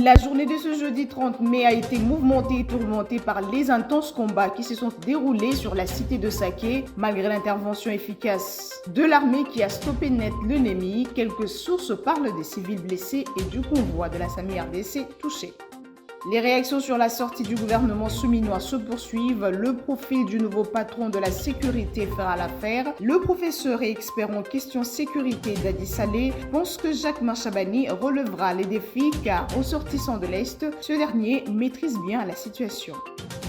La journée de ce jeudi 30 mai a été mouvementée et tourmentée par les intenses combats qui se sont déroulés sur la cité de Saké. Malgré l'intervention efficace de l'armée qui a stoppé net l'ennemi, quelques sources parlent des civils blessés et du convoi de la SAMI RDC touché. Les réactions sur la sortie du gouvernement souminois se poursuivent. Le profil du nouveau patron de la sécurité fera l'affaire. Le professeur et expert en questions sécurité Dadi Saleh pense que Jacquemain Chabani relèvera les défis car, ressortissant de l'Est, ce dernier maîtrise bien la situation.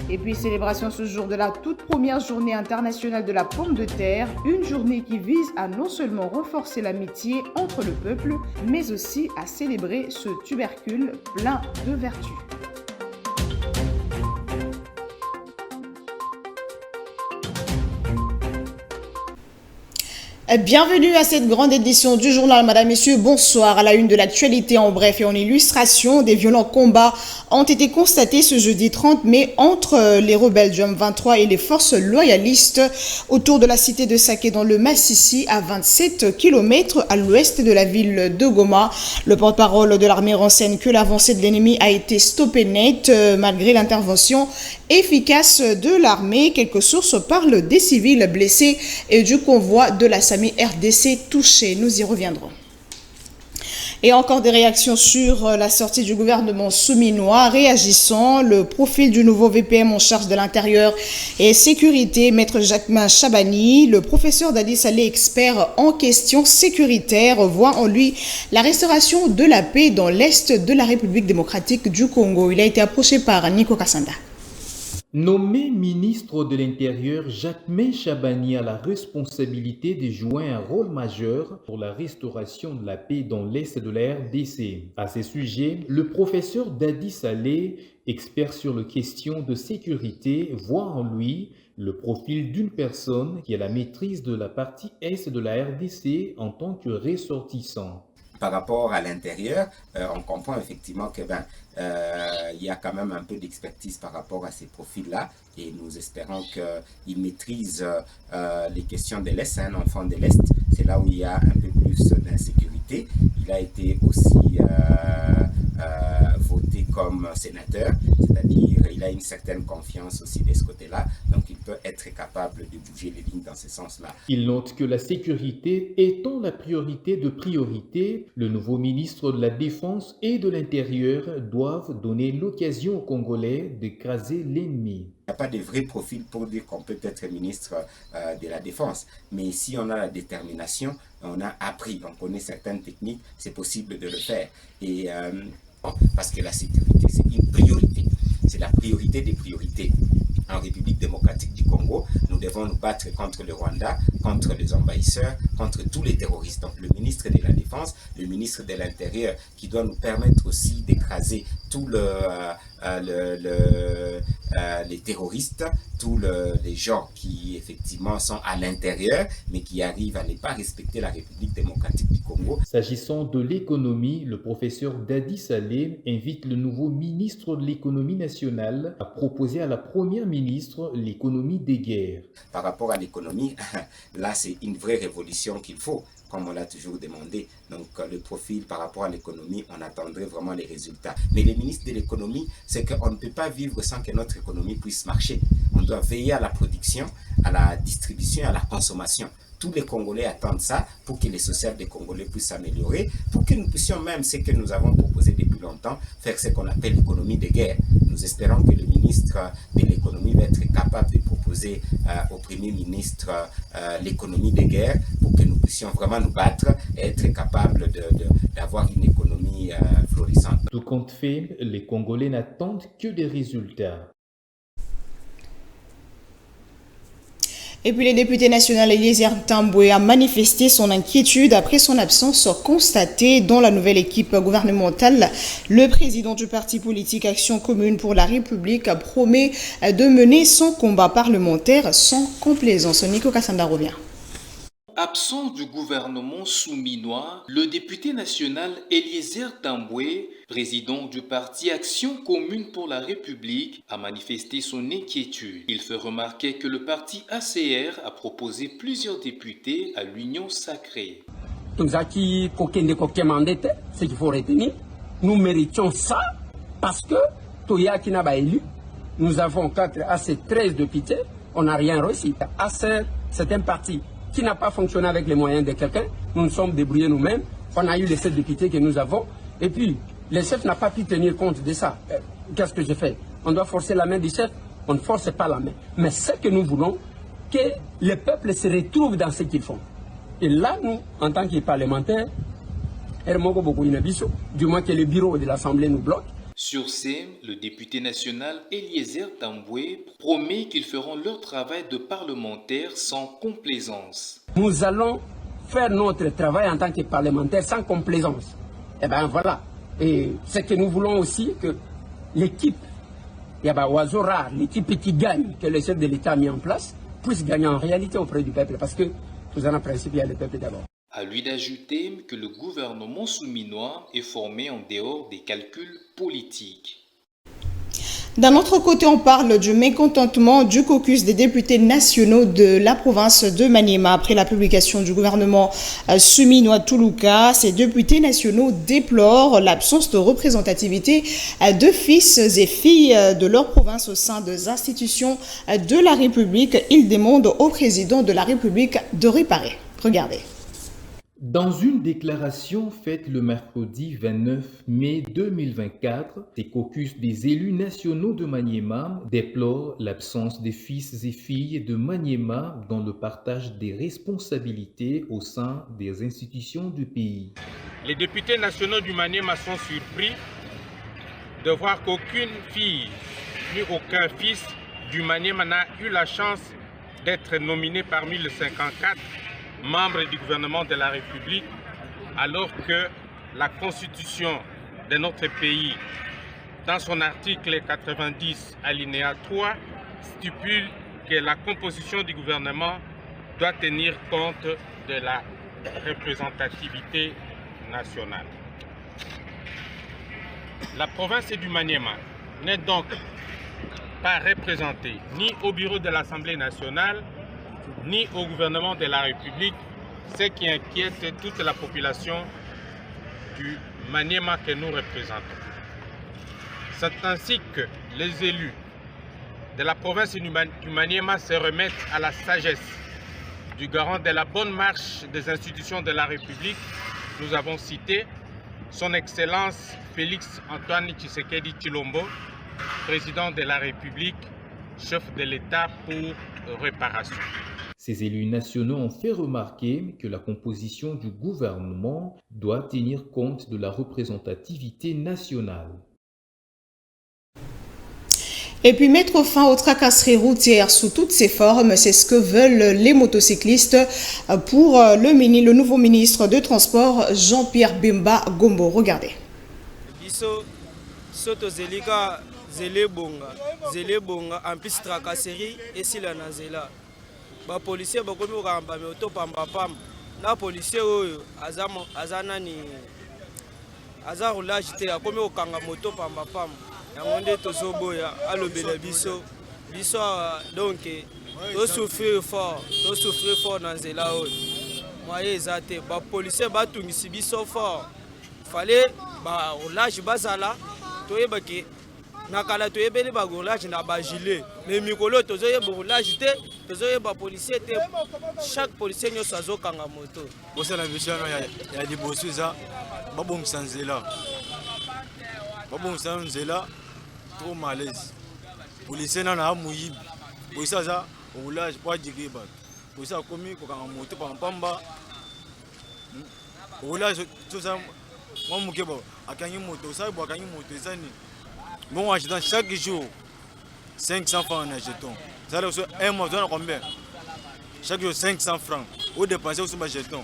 Et puis, célébration ce jour de la toute première journée internationale de la pomme de terre, une journée qui vise à non seulement renforcer l'amitié entre le peuple, mais aussi à célébrer ce tubercule plein de vertus. Bienvenue à cette grande édition du journal, madame, messieurs, bonsoir. À la une de l'actualité en bref et en illustration, des violents combats ont été constatés ce jeudi 30 mai entre les rebelles du M23 et les forces loyalistes autour de la cité de Saké dans le Massissi à 27 km à l'ouest de la ville de Goma. Le porte-parole de l'armée renseigne que l'avancée de l'ennemi a été stoppée net malgré l'intervention efficace de l'armée. Quelques sources parlent des civils blessés et du convoi de la SAMI RDC touché. Nous y reviendrons. Et encore des réactions sur la sortie du gouvernement souminois. Réagissant, le profil du nouveau VPM en charge de l'intérieur et sécurité, maître Jacquemain Chabani, le professeur Dadi Saleh, expert en questions sécuritaires, voit en lui la restauration de la paix dans l'est de la République démocratique du Congo. Il a été approché par Nico Kassanda. Nommé ministre de l'Intérieur, Jacquemain Chabani a la responsabilité de jouer un rôle majeur pour la restauration de la paix dans l'Est de la RDC. À ce sujet, le professeur Dadi Saleh, expert sur les questions de sécurité, voit en lui le profil d'une personne qui a la maîtrise de la partie Est de la RDC en tant que ressortissant. Par rapport à l'intérieur, on comprend effectivement que il y a quand même un peu d'expertise par rapport à ces profils-là et nous espérons qu'ils maîtrisent les questions de l'Est, un enfant de l'Est, c'est là où il y a un peu plus d'insécurité. Il a été aussi voté comme sénateur, c'est-à-dire il a une certaine confiance aussi de ce côté-là, donc il peut être capable de bouger les lignes dans ce sens-là. Il note que la sécurité étant la priorité de priorité, le nouveau ministre de la Défense et de l'Intérieur doivent donner l'occasion aux Congolais d'écraser l'ennemi. Il n'y a pas de vrai profil pour dire qu'on peut être ministre de la Défense. Mais si on a la détermination, on a appris, on connaît certaines techniques, c'est possible de le faire. Et parce que la sécurité, c'est une priorité. C'est la priorité des priorités. En République démocratique du Congo, nous devons nous battre contre le Rwanda, contre les envahisseurs, contre tous les terroristes. Donc le ministre de la Défense, le ministre de l'Intérieur, qui doit nous permettre aussi d'écraser tous les terroristes, tous les gens qui effectivement sont à l'intérieur, mais qui arrivent à ne pas respecter la République démocratique du Congo. S'agissant de l'économie, le professeur Dadi Saleh invite le nouveau ministre de l'économie nationale à proposer à la première ministre l'économie des guerres. Par rapport à l'économie, là c'est une vraie révolution qu'il faut, comme on l'a toujours demandé. Donc le profil par rapport à l'économie, on attendrait vraiment les résultats. Mais le ministre de l'économie, c'est qu'on ne peut pas vivre sans que notre économie puisse marcher. On doit veiller à la production, à la distribution et à la consommation. Tous les Congolais attendent ça pour que les social des Congolais puissent s'améliorer, pour que nous puissions même, ce que nous avons proposé depuis longtemps, faire ce qu'on appelle l'économie de guerre. Nous espérons que le ministre de l'économie va être capable de proposer au Premier ministre l'économie de guerre pour que nous puissions vraiment nous battre et être capables d'avoir une économie florissante. Tout compte fait, les Congolais n'attendent que des résultats. Et puis, le député national Eliezer Tambwe a manifesté son inquiétude après son absence constatée dans la nouvelle équipe gouvernementale. Le président du parti politique Action commune pour la République promet de mener son combat parlementaire sans complaisance. Nico Kassanda revient. Absent du gouvernement souminois, le député national Eliezer Tambwe, président du parti Action commune pour la République, a manifesté son inquiétude. Il fait remarquer que le parti ACR a proposé plusieurs députés à l'Union sacrée. Ce qu'il faut retenir, nous méritions ça parce que Toya Kinaba élu, nous avons 4 à ces 13 députés, on n'a rien réussi. À c'est un parti qui n'a pas fonctionné avec les moyens de quelqu'un, nous nous sommes débrouillés nous-mêmes, on a eu les 7 députés que nous avons, et puis le chef n'a pas pu tenir compte de ça. Qu'est-ce que je fais? On doit forcer la main du chef, on ne force pas la main. Mais ce que nous voulons, que le peuple se retrouve dans ce qu'ils font. Et là, nous, en tant que parlementaires, du moins que le bureau de l'Assemblée nous bloque. Sur ce, le député national Eliezer Tamboué promet qu'ils feront leur travail de parlementaire sans complaisance. Nous allons faire notre travail en tant que parlementaire sans complaisance. Et bien voilà. Et ce que nous voulons aussi, que l'équipe, oiseau rare, l'équipe qui gagne, que le chef de l'État a mis en place, puisse gagner en réalité auprès du peuple. Parce que nous avons en principe, il y a le peuple d'abord. À lui d'ajouter que le gouvernement souminois est formé en dehors des calculs politiques. D'un autre côté, on parle du mécontentement du caucus des députés nationaux de la province de Maniema. Après la publication du gouvernement souminois Toulouka, ces députés nationaux déplorent l'absence de représentativité de fils et filles de leur province au sein des institutions de la République. Ils demandent au président de la République de réparer. Regardez. Dans une déclaration faite le mercredi 29 mai 2024, les caucus des élus nationaux de Maniema déplorent l'absence des fils et filles de Maniema dans le partage des responsabilités au sein des institutions du pays. Les députés nationaux du Maniema sont surpris de voir qu'aucune fille ni aucun fils du Maniema n'a eu la chance d'être nominé parmi les 54 membres du gouvernement de la République, alors que la Constitution de notre pays, dans son article 90, alinéa 3, stipule que la composition du gouvernement doit tenir compte de la représentativité nationale. La province du Maniema n'est donc pas représentée ni au bureau de l'Assemblée nationale, ni au gouvernement de la République, ce qui inquiète toute la population du Maniema que nous représentons. C'est ainsi que les élus de la province du Maniema se remettent à la sagesse du garant de la bonne marche des institutions de la République. Nous avons cité son Excellence Félix Antoine Tshisekedi Tshilombo, président de la République, chef de l'État pour réparation. Ces élus nationaux ont fait remarquer que la composition du gouvernement doit tenir compte de la représentativité nationale. Et puis mettre fin aux tracasseries routières sous toutes ses formes, c'est ce que veulent les motocyclistes pour le nouveau ministre de Transport, Jean-Pierre Bemba Gombo. Regardez. En plus tracasserie et si la nazela. Ba policier bakomi okamba me otopamba pam na policier oyo azanani aza roulage te akomi okanga moto pamba pam yango nde tozoboya alobela biso donc to souffrir fort na nzela oyo moye eza te ba policier batungisi biso fort fallait ba roulage bazala toyeba ke nakala toyebeli ba roulage na ba gilet mais mikolo tozoyeba roulage te tozoyeba policier te chaque policier nyonso azokanga moto bosala mission ya liboso eza babongisa nzela trop malaise policier nana amoyibi policier aza roulage po adiri bato policier akomi kokanga moto pampamba roulage toza mwa moke akangi moto osali bo akangi moto eza nini bon achetant chaque jour 500 francs en jeton. Ça veut dire un mois, tu as combien? Chaque jour 500 francs. Ou dépenser aussi ma jeton.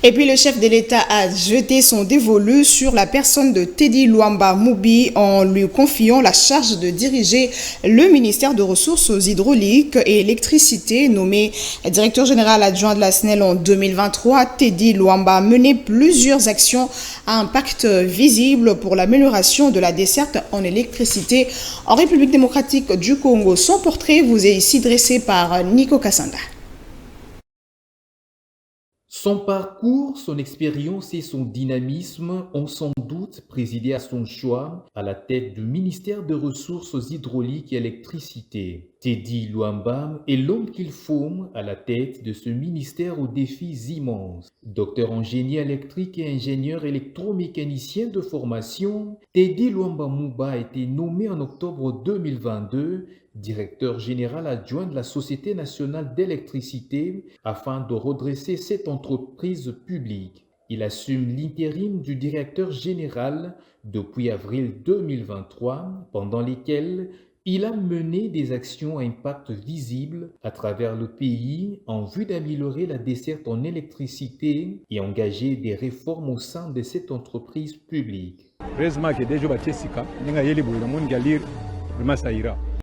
Et puis le chef de l'État a jeté son dévolu sur la personne de Teddy Luamba Moubi en lui confiant la charge de diriger le ministère de Ressources hydrauliques et électricité. Nommé directeur général adjoint de la SNEL en 2023, Teddy Luamba a mené plusieurs actions à impact visible pour l'amélioration de la desserte en électricité en République démocratique du Congo. Son portrait vous est ici dressé par Nico Kassanda. Son parcours, son expérience et son dynamisme ont sans doute présidé à son choix à la tête du ministère des Ressources hydrauliques et électricité. Teddy Luamba est l'homme qu'il faut à la tête de ce ministère aux défis immenses. Docteur en génie électrique et ingénieur électromécanicien de formation, Teddy Luamba Mouba a été nommé en octobre 2022 directeur général adjoint de la Société nationale d'électricité afin de redresser cette entreprise publique. Il assume l'intérim du directeur général depuis avril 2023, pendant lesquels il a mené des actions à impact visible à travers le pays en vue d'améliorer la desserte en électricité et engager des réformes au sein de cette entreprise publique.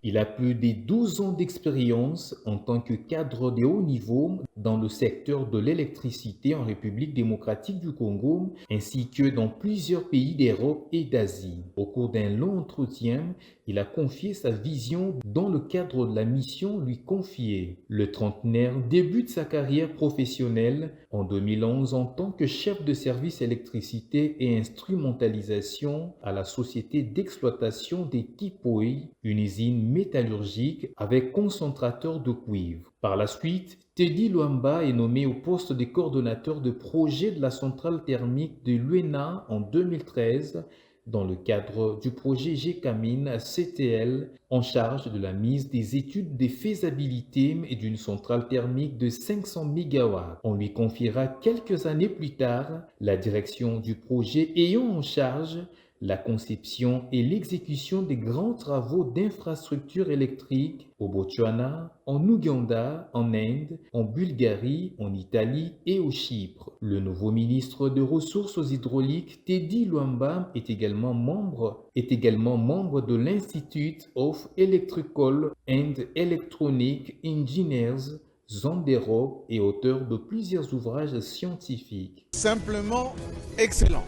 Il a plus de 12 ans d'expérience en tant que cadre de haut niveau dans le secteur de l'électricité en République démocratique du Congo ainsi que dans plusieurs pays d'Europe et d'Asie. Au cours d'un long entretien, il a confié sa vision dans le cadre de la mission lui confiée. Le trentenaire débute sa carrière professionnelle en 2011 en tant que chef de service électricité et instrumentalisation à la société d'exploitation des Kipoy, une usine métallurgique avec concentrateur de cuivre. Par la suite, Teddy Luamba est nommé au poste de coordonnateur de projet de la centrale thermique de l'UENA en 2013 dans le cadre du projet GCAMIN CTL en charge de la mise des études de faisabilité et d'une centrale thermique de 500 MW. On lui confiera quelques années plus tard la direction du projet ayant en charge la conception et l'exécution des grands travaux d'infrastructures électriques au Botswana, en Ouganda, en Inde, en Bulgarie, en Italie et au Chypre. Le nouveau ministre des Ressources hydrauliques, Teddy Luamba, est également membre de l'Institute of Electrical and Electronic Engineers, zone d'Europe, et auteur de plusieurs ouvrages scientifiques. Simplement excellent.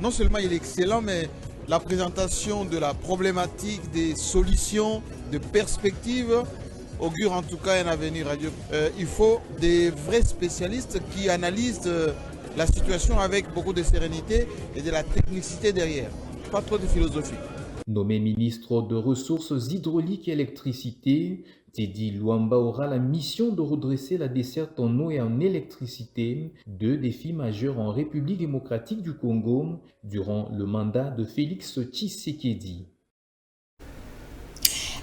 Non seulement il est excellent, mais la présentation de la problématique, des solutions, de perspectives augure en tout cas un avenir radieux. Il faut des vrais spécialistes qui analysent la situation avec beaucoup de sérénité et de la technicité derrière. Pas trop de philosophie. Nommé ministre de Ressources hydrauliques et électricité, Teddy Luamba aura la mission de redresser la desserte en eau et en électricité, deux défis majeurs en République démocratique du Congo durant le mandat de Félix Tshisekedi.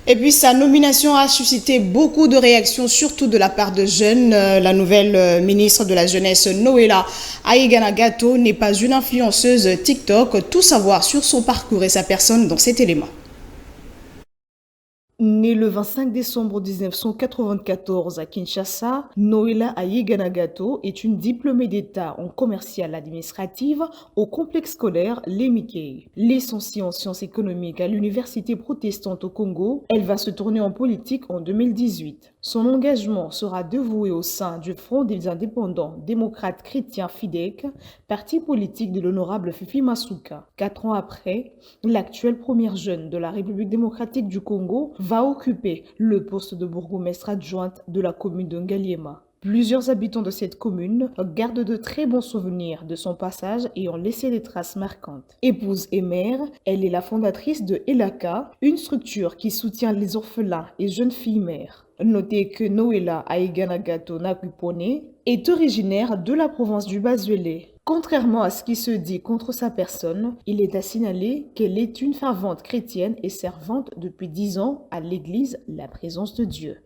Et puis sa nomination a suscité beaucoup de réactions, surtout de la part de jeunes. La nouvelle ministre de la Jeunesse, Noéla Aiganagato, n'est pas une influenceuse TikTok. Tout savoir sur son parcours et sa personne dans cet élément. Née le 25 décembre 1994 à Kinshasa, Noéla Aiganagato est une diplômée d'État en commercial administrative au complexe scolaire Lemikei. Licenciée en sciences économiques à l'université protestante au Congo, elle va se tourner en politique en 2018. Son engagement sera dévoué au sein du Front des indépendants démocrates chrétiens FIDEC, parti politique de l'honorable Fifi Masuka. 4 ans après, l'actuelle première jeune de la République démocratique du Congo va occuper le poste de bourgmestre adjointe de la commune de Ngaliema. Plusieurs habitants de cette commune gardent de très bons souvenirs de son passage et ont laissé des traces marquantes. Épouse et mère, elle est la fondatrice de Elaka, une structure qui soutient les orphelins et jeunes filles mères. Notez que Noéla Aiganagato Nakupone est originaire de la province du Bas-Zuélé. Contrairement à ce qui se dit contre sa personne, il est à signaler qu'elle est une fervente chrétienne et servante depuis 10 ans à l'église La Présence de Dieu.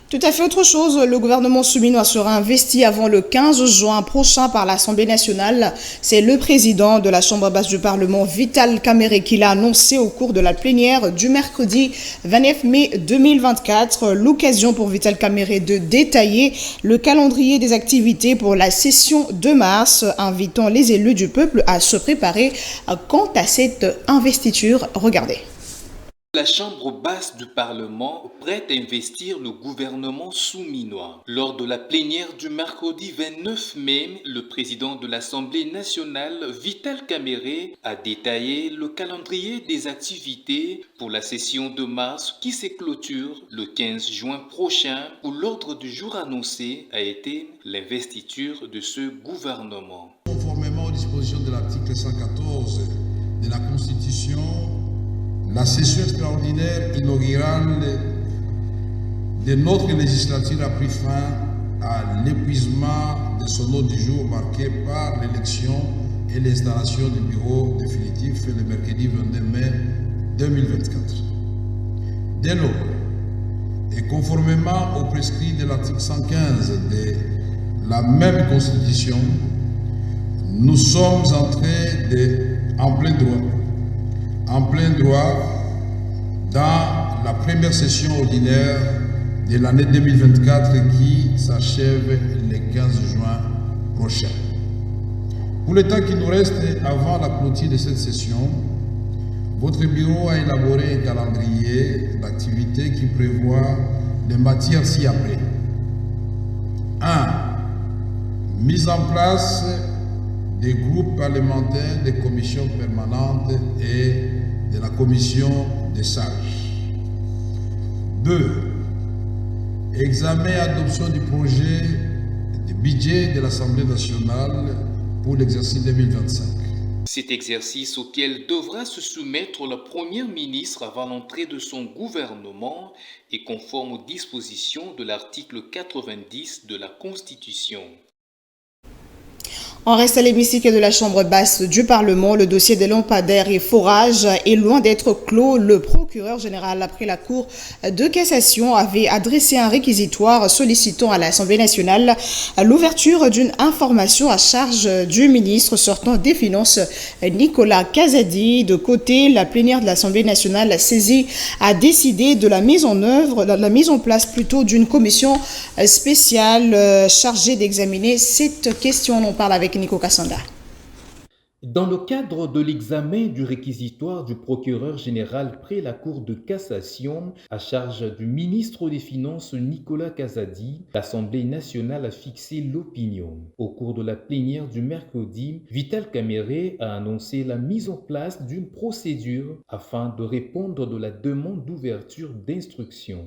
Tout à fait autre chose, le gouvernement souminois sera investi avant le 15 juin prochain par l'Assemblée nationale. C'est le président de la Chambre basse du Parlement, Vital Kamerhe, qui l'a annoncé au cours de la plénière du mercredi 29 mai 2024. L'occasion pour Vital Kamerhe de détailler le calendrier des activités pour la session de mars, invitant les élus du peuple à se préparer quant à cette investiture. Regardez. La Chambre basse du Parlement prête à investir le gouvernement souminois. Lors de la plénière du mercredi 29 mai, le président de l'Assemblée nationale, Vital Kamerhe, a détaillé le calendrier des activités pour la session de mars qui se clôture le 15 juin prochain, où l'ordre du jour annoncé a été l'investiture de ce gouvernement. Conformément aux dispositions de l'article 114 de la Constitution, la session extraordinaire inaugurale de notre législature a pris fin à l'épuisement de son ordre du jour marqué par l'élection et l'installation du bureau définitif le mercredi 22 mai 2024. Dès lors, et conformément aux prescrits de l'article 115 de la même Constitution, nous sommes entrés en plein droit dans la première session ordinaire de l'année 2024 qui s'achève le 15 juin prochain. Pour le temps qui nous reste avant la clôture de cette session, votre bureau a élaboré un calendrier d'activités qui prévoit les matières ci-après. 1. Mise en place des groupes parlementaires, des commissions permanentes et de la commission des sages. 2. Examen et adoption du projet de budget de l'Assemblée nationale pour l'exercice 2025. Cet exercice auquel devra se soumettre la Première ministre avant l'entrée de son gouvernement est conforme aux dispositions de l'article 90 de la Constitution. On reste à l'hémicycle de la Chambre basse du Parlement. Le dossier des lampadaires et forages est loin d'être clos. Le procureur général, après la Cour de cassation, avait adressé un réquisitoire sollicitant à l'Assemblée nationale l'ouverture d'une information à charge du ministre sortant des Finances, Nicolas Kazadi. De côté, la plénière de l'Assemblée nationale saisie a décidé de la mise en place plutôt d'une commission spéciale chargée d'examiner cette question. On parle avec Nico Kassanda. Dans le cadre de l'examen du réquisitoire du procureur général près la Cour de cassation à charge du ministre des Finances Nicolas Kazadi, l'Assemblée nationale a fixé l'opinion. Au cours de la plénière du mercredi, Vital Kamerhe a annoncé la mise en place d'une procédure afin de répondre de la demande d'ouverture d'instruction.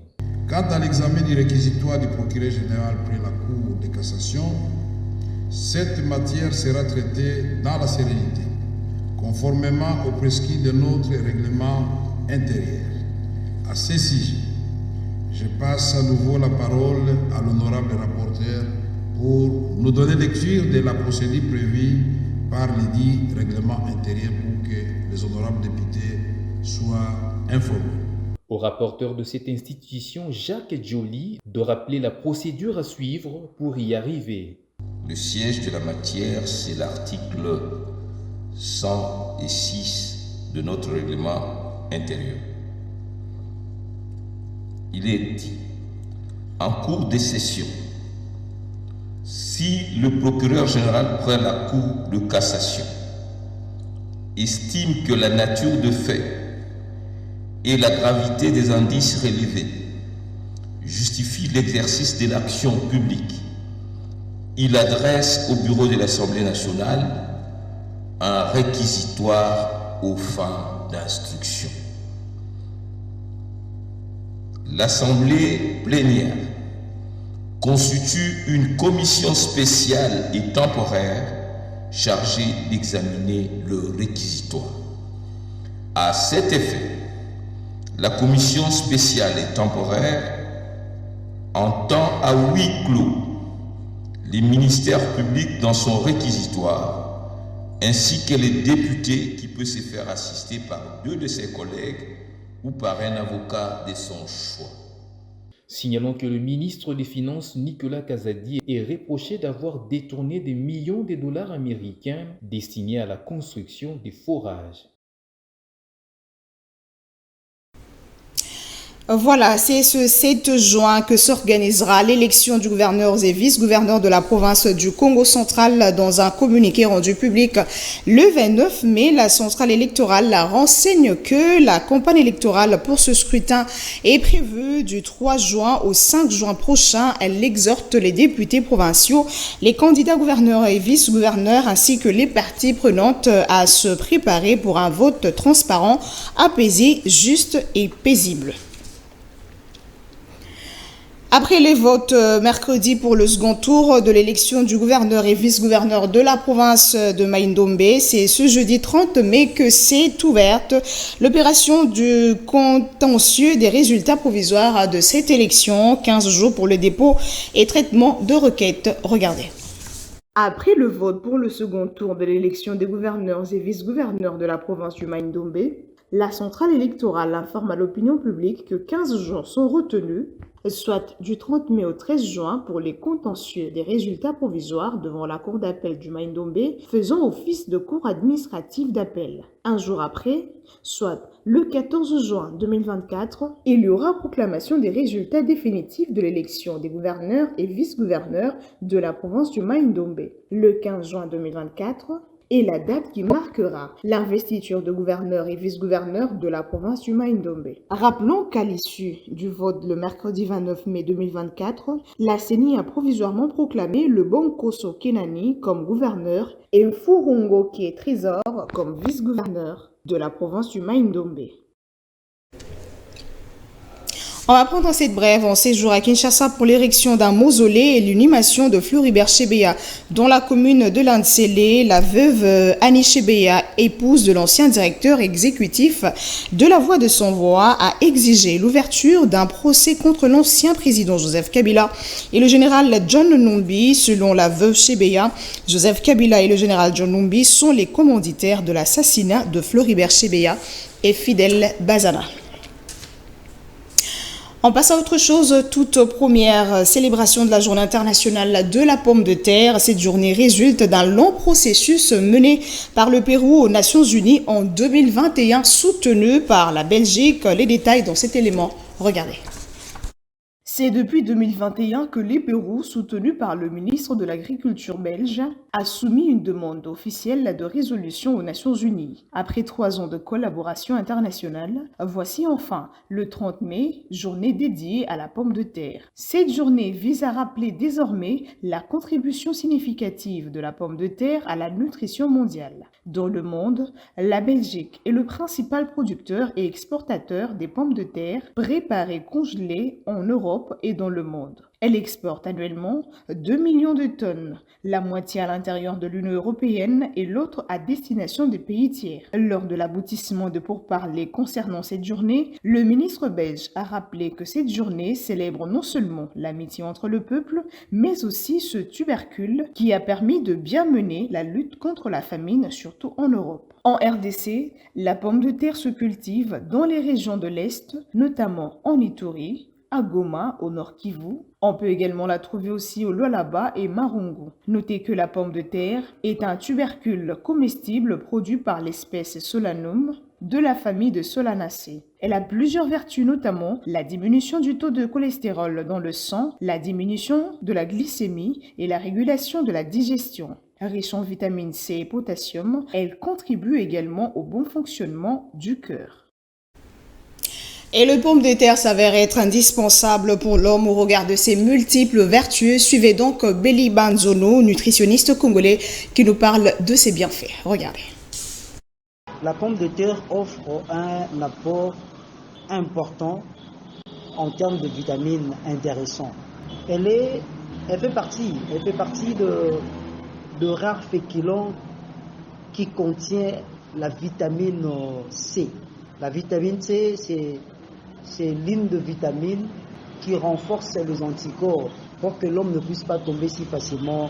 Quant à l'examen du réquisitoire du procureur général près la Cour de cassation, cette matière sera traitée dans la sérénité, conformément aux prescrits de notre règlement intérieur. À ce sujet, je passe à nouveau la parole à l'honorable rapporteur pour nous donner lecture de la procédure prévue par le dit règlement intérieur pour que les honorables députés soient informés. Au rapporteur de cette institution, Jacques Joly, de rappeler la procédure à suivre pour y arriver. Le siège de la matière, c'est l'article 106 de notre règlement intérieur. Il est dit, en cours de session, si le procureur général près la Cour de cassation estime que la nature de fait et la gravité des indices relevés justifient l'exercice de l'action publique, il adresse au bureau de l'Assemblée nationale un réquisitoire aux fins d'instruction. L'Assemblée plénière constitue une commission spéciale et temporaire chargée d'examiner le réquisitoire. À cet effet, la commission spéciale et temporaire entend à huis clos les ministères publics dans son réquisitoire, ainsi que les députés qui peuvent se faire assister par 2 de ses collègues ou par un avocat de son choix. Signalons que le ministre des Finances Nicolas Kazadi est reproché d'avoir détourné des millions de dollars américains destinés à la construction des forages. Voilà, c'est ce 7 juin que s'organisera l'élection du gouverneur et vice-gouverneur de la province du Congo central. Dans un communiqué rendu public le 29 mai, la centrale électorale renseigne que la campagne électorale pour ce scrutin est prévue du 3 juin au 5 juin prochain. Elle exhorte les députés provinciaux, les candidats gouverneurs et vice-gouverneurs ainsi que les parties prenantes à se préparer pour un vote transparent, apaisé, juste et paisible. Après les votes mercredi pour le second tour de l'élection du gouverneur et vice-gouverneur de la province de Mai-Ndombe, c'est ce jeudi 30 mai que s'est ouverte l'opération du contentieux des résultats provisoires de cette élection, 15 jours pour le dépôt et traitement de requêtes. Regardez. Après le vote pour le second tour de l'élection des gouverneurs et vice-gouverneurs de la province du Mai-Ndombe, la centrale électorale informe à l'opinion publique que 15 jours sont retenus, soit du 30 mai au 13 juin, pour les contentieux des résultats provisoires devant la cour d'appel du Mai-Ndombe faisant office de cour administrative d'appel. Un jour après, soit le 14 juin 2024, il y aura proclamation des résultats définitifs de l'élection des gouverneurs et vice-gouverneurs de la province du Mai-Ndombe. Le 15 juin 2024, et la date qui marquera l'investiture de gouverneur et vice-gouverneur de la province du Mai-Ndombe. Rappelons qu'à l'issue du vote le mercredi 29 mai 2024, la CENI a provisoirement proclamé le Bonkoso Kenani comme gouverneur et Mfurongo qui est trésor comme vice-gouverneur de la province du Mai-Ndombe. On va prendre cette brève en séjour à Kinshasa pour l'érection d'un mausolée et l'inhumation de Floribert Chebeya dans la commune de Lantsele. La veuve Annie Chebeya, épouse de l'ancien directeur exécutif de la Voix de Sans Voix, a exigé l'ouverture d'un procès contre l'ancien président Joseph Kabila et le général John Numbi. Selon la veuve Chebeya, Joseph Kabila et le général John Numbi sont les commanditaires de l'assassinat de Floribert Chebeya et Fidel Bazana. On passe à autre chose, toute première célébration de la journée internationale de la pomme de terre. Cette journée résulte d'un long processus mené par le Pérou aux Nations Unies en 2021, soutenu par la Belgique. Les détails dans cet élément, regardez. C'est depuis 2021 que le Pérou, soutenu par le ministre de l'Agriculture belge, a soumis une demande officielle de résolution aux Nations Unies. Après 3 ans de collaboration internationale, voici enfin le 30 mai, journée dédiée à la pomme de terre. Cette journée vise à rappeler désormais la contribution significative de la pomme de terre à la nutrition mondiale. Dans le monde, la Belgique est le principal producteur et exportateur des pommes de terre préparées congelées en Europe et dans le monde. Elle exporte annuellement 2 millions de tonnes, la moitié à l'intérieur de l'Union européenne et l'autre à destination des pays tiers. Lors de l'aboutissement de pourparlers concernant cette journée, le ministre belge a rappelé que cette journée célèbre non seulement l'amitié entre le peuple, mais aussi ce tubercule qui a permis de bien mener la lutte contre la famine, surtout en Europe. En RDC, la pomme de terre se cultive dans les régions de l'Est, notamment en Ituri, à Goma, au Nord Kivu. On peut également la trouver aussi au Lualaba et Marungu. Notez que la pomme de terre est un tubercule comestible produit par l'espèce Solanum de la famille de Solanacées. Elle a plusieurs vertus, notamment la diminution du taux de cholestérol dans le sang, la diminution de la glycémie et la régulation de la digestion. Riche en vitamine C et potassium, elle contribue également au bon fonctionnement du cœur. Et le pomme de terre s'avère être indispensable pour l'homme au regard de ses multiples vertus. Suivez donc Belly Banzono, nutritionniste congolais, qui nous parle de ses bienfaits. Regardez. La pomme de terre offre un apport important en termes de vitamines intéressants. Elle fait partie de rares féculents qui contient la vitamine C. La vitamine C, c'est l'une de vitamines qui renforce les anticorps pour que l'homme ne puisse pas tomber si facilement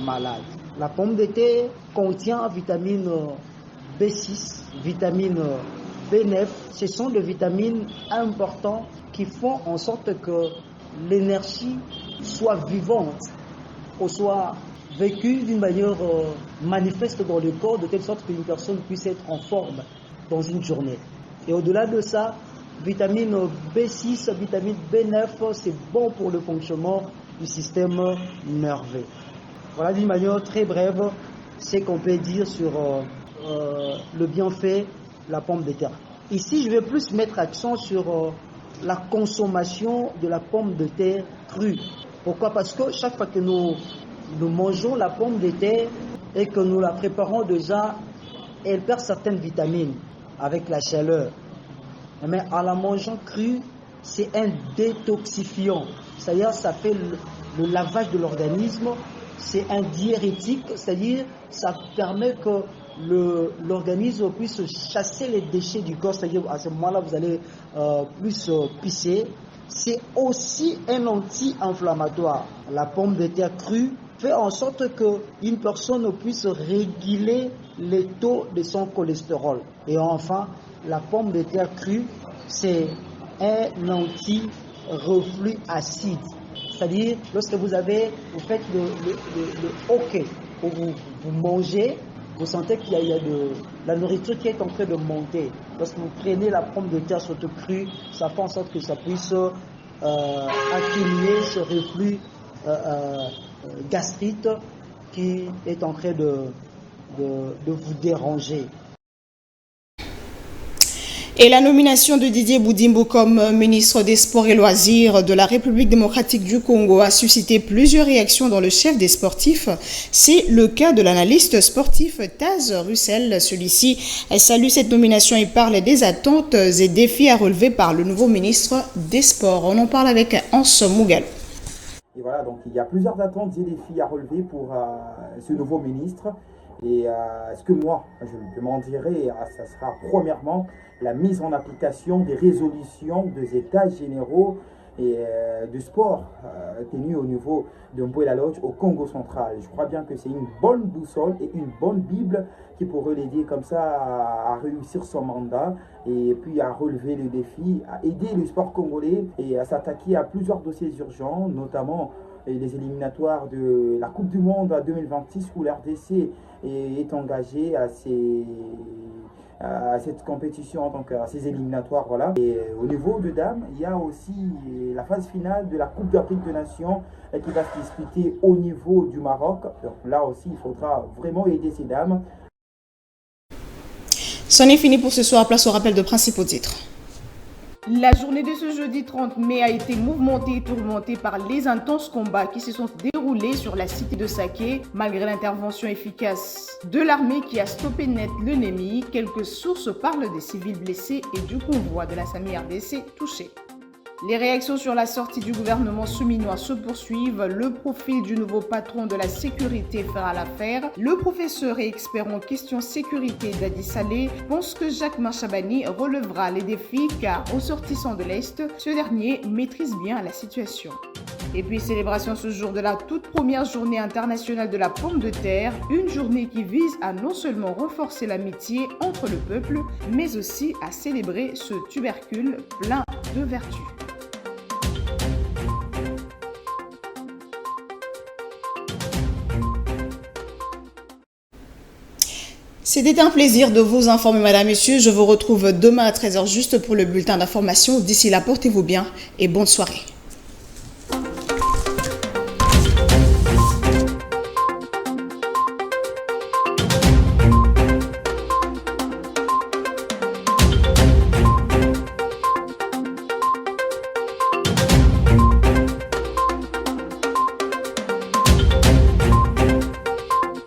malade. La pomme de terre contient vitamine B6, vitamine B9. Ce sont des vitamines importantes qui font en sorte que l'énergie soit vivante ou soit vécue d'une manière manifeste dans le corps, de telle sorte qu'une personne puisse être en forme dans une journée. Et au-delà de ça, vitamine B6, vitamine B9, c'est bon pour le fonctionnement du système nerveux. Voilà d'une manière très brève ce qu'on peut dire sur le bienfait de la pomme de terre. Ici, je vais plus mettre accent sur la consommation de la pomme de terre crue. Pourquoi? Parce que chaque fois que nous mangeons la pomme de terre et que nous la préparons déjà, elle perd certaines vitamines avec la chaleur. Mais en la mangeant crue, c'est un détoxifiant. C'est-à-dire ça fait le lavage de l'organisme. C'est un diurétique, c'est-à-dire ça permet que l'organisme puisse chasser les déchets du corps. C'est-à-dire à ce moment-là, vous allez plus pisser. C'est aussi un anti-inflammatoire. La pomme de terre crue fait en sorte qu'une personne puisse réguler les taux de son cholestérol. Et enfin, la pomme de terre crue, c'est un anti-reflux acide. C'est-à-dire, lorsque vous faites le hockey, où vous mangez, vous sentez qu'il y a de la nourriture qui est en train de monter. Lorsque vous prenez la pomme de terre surtout crue, ça fait en sorte que ça puisse atténuer ce reflux gastrite qui est en train de vous déranger. Et la nomination de Didier Boudimbo comme ministre des Sports et Loisirs de la République démocratique du Congo a suscité plusieurs réactions dans le chef des sportifs. C'est le cas de l'analyste sportif Taz Russell. Celui-ci salue cette nomination et parle des attentes et défis à relever par le nouveau ministre des Sports. On en parle avec Hans Mougal. Et voilà, donc il y a plusieurs attentes et défis à relever pour ce nouveau ministre. Et ce que moi, je demanderai, ça sera premièrement la mise en application des résolutions des états généraux et du sport tenus au niveau de Mboula Lodge au Congo central. Je crois bien que c'est une bonne boussole et une bonne Bible qui pourrait l'aider comme ça à réussir son mandat et puis à relever le défi, à aider le sport congolais et à s'attaquer à plusieurs dossiers urgents, notamment les éliminatoires de la Coupe du Monde 2026 où l'RDC est engagé à cette compétition, donc à ces éliminatoires. Voilà. Et au niveau de dames, il y a aussi la phase finale de la Coupe d'Afrique des Nations qui va se disputer au niveau du Maroc. Donc là aussi, il faudra vraiment aider ces dames. C'en est fini pour ce soir. Place au rappel de principaux titres. La journée de ce jeudi 30 mai a été mouvementée et tourmentée par les intenses combats qui se sont déroulés sur la cité de Saké. Malgré l'intervention efficace de l'armée qui a stoppé net l'ennemi, quelques sources parlent des civils blessés et du convoi de la SAMI RDC touché. Les réactions sur la sortie du gouvernement souminois se poursuivent. Le profil du nouveau patron de la sécurité fera l'affaire. Le professeur et expert en questions sécurité Dadi Saleh pense que Jacques Machabani relèvera les défis car, au sortissant de l'Est, ce dernier maîtrise bien la situation. Et puis, célébration ce jour de la toute première journée internationale de la pomme de terre, une journée qui vise à non seulement renforcer l'amitié entre le peuple, mais aussi à célébrer ce tubercule plein de vertus. C'était un plaisir de vous informer, madame, messieurs. Je vous retrouve demain à 13h juste pour le bulletin d'information. D'ici là, portez-vous bien et bonne soirée.